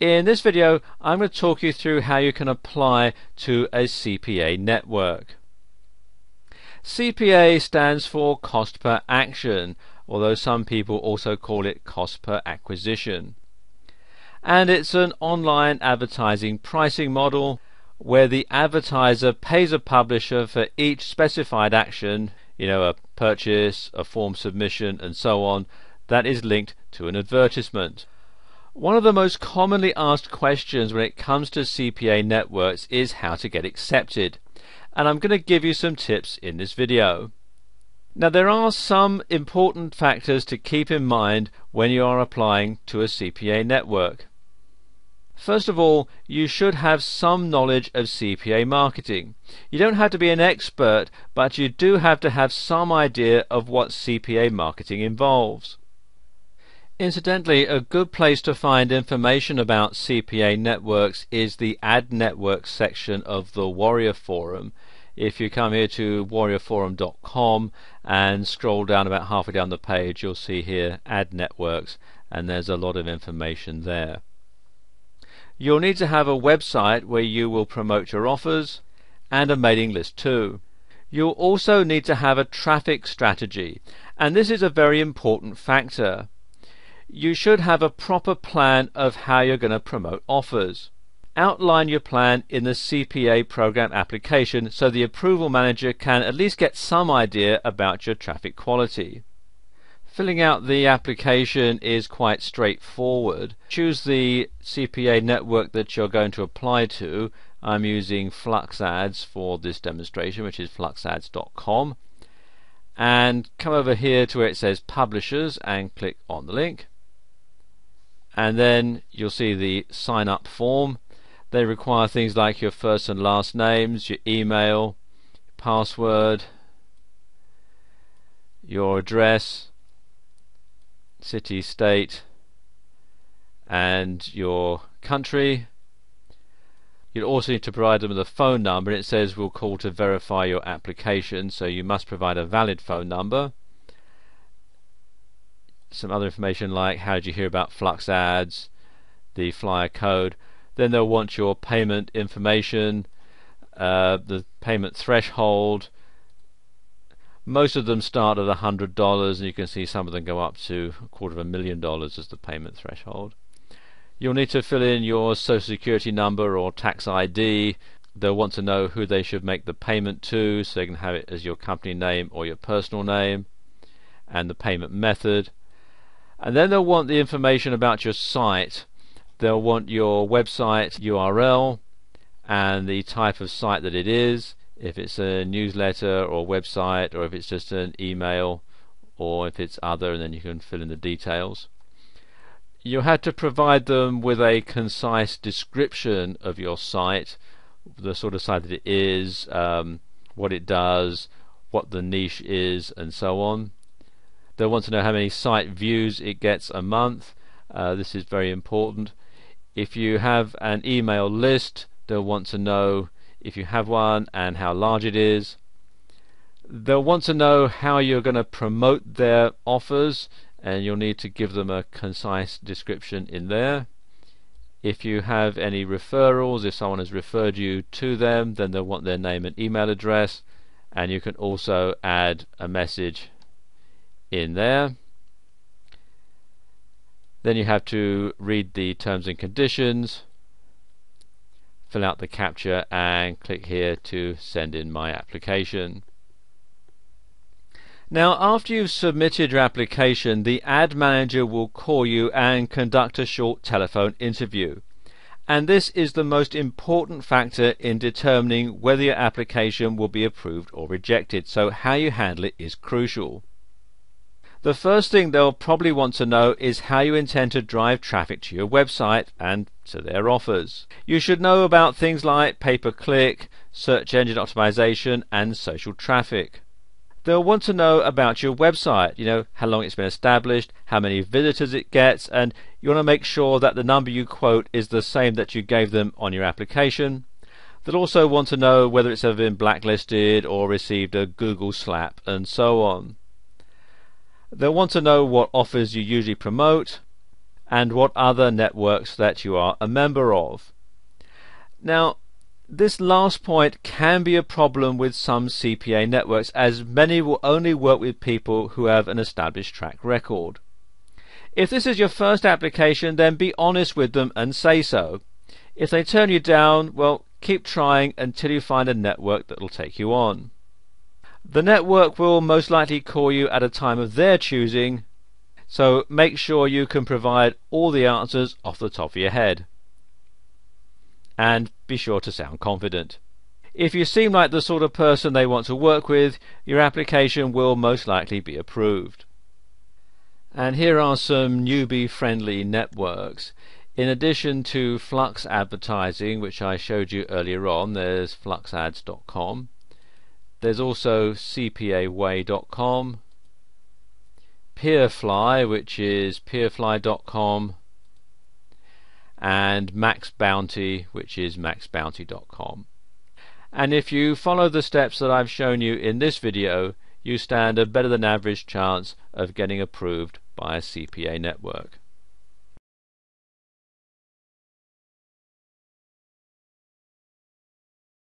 In this video, I'm going to talk you through how you can apply to a CPA network. CPA stands for cost per action, although some people also call it cost per acquisition. And it's an online advertising pricing model where the advertiser pays a publisher for each specified action, a purchase, a form submission, and so on, that is linked to an advertisement. One of the most commonly asked questions when it comes to CPA networks is how to get accepted, and I'm going to give you some tips in this video. Now, there are some important factors to keep in mind when you are applying to a CPA network. First of all, you should have some knowledge of CPA marketing. You don't have to be an expert, but you do have to have some idea of what CPA marketing involves. Incidentally, a good place to find information about CPA networks is the Ad Networks section of the Warrior Forum. If you come here to warriorforum.com and scroll down about halfway down the page, you'll see here Ad Networks, and there's a lot of information there. You'll need to have a website where you will promote your offers and a mailing list too. You'll also need to have a traffic strategy, and this is a very important factor. You should have a proper plan of how you're going to promote offers. Outline your plan in the CPA program application so the approval manager can at least get some idea about your traffic quality. Filling out the application is quite straightforward. Choose the CPA network that you're going to apply to. I'm using Flux Ads for this demonstration, which is fluxads.com. And come over here to where it says Publishers and click on the link. And then you'll see the sign up form. They require things like your first and last names, your email, password, your address, city, state, and your country. You'll also need to provide them with a phone number, and it says we'll call to verify your application, so you must provide a valid phone number. Some other information like how did you hear about Flux Ads, the flyer code. Then they'll want your payment information, the payment threshold. Most of them start at $100, and you can see some of them go up to $250,000 as the payment threshold. You'll need to fill in your social security number or tax ID. They'll want to know who they should make the payment to, so they can have it as your company name or your personal name, and the payment method. And then they'll want the information about your site. They'll want your website URL and the type of site that it is, if it's a newsletter or website, or if it's just an email, or if it's other, and then you can fill in the details. You'll have to provide them with a concise description of your site, the sort of site that it is, what it does, what the niche is, and so on. They'll want to know how many site views it gets a month. This is very important. If you have an email list, they'll want to know if you have one and how large it is. They'll want to know how you're going to promote their offers, and you'll need to give them a concise description in there. If you have any referrals, if someone has referred you to them, then they'll want their name and email address, and you can also add a message in there. Then you have to read the terms and conditions, fill out the captcha, and click here to send in my application. Now, after you've submitted your application, the ad manager will call you and conduct a short telephone interview. And this is the most important factor in determining whether your application will be approved or rejected. So how you handle it is crucial. The first thing they'll probably want to know is how you intend to drive traffic to your website and to their offers. You should know about things like pay-per-click, search engine optimization, and social traffic. They'll want to know about your website, how long it's been established, how many visitors it gets, and you want to make sure that the number you quote is the same that you gave them on your application. They'll also want to know whether it's ever been blacklisted or received a Google slap, and so on. They'll want to know what offers you usually promote, and what other networks that you are a member of. Now, this last point can be a problem with some CPA networks, as many will only work with people who have an established track record. If this is your first application, then be honest with them and say so. If they turn you down, well, keep trying until you find a network that will take you on. The network will most likely call you at a time of their choosing, so make sure you can provide all the answers off the top of your head. And be sure to sound confident. If you seem like the sort of person they want to work with, your application will most likely be approved. And here are some newbie-friendly networks. In addition to Flux Advertising, which I showed you earlier on, there's fluxads.com. There's also cpaway.com, Peerfly, which is peerfly.com, and Max Bounty, which is maxbounty.com. And if you follow the steps that I've shown you in this video, you stand a better than average chance of getting approved by a CPA network.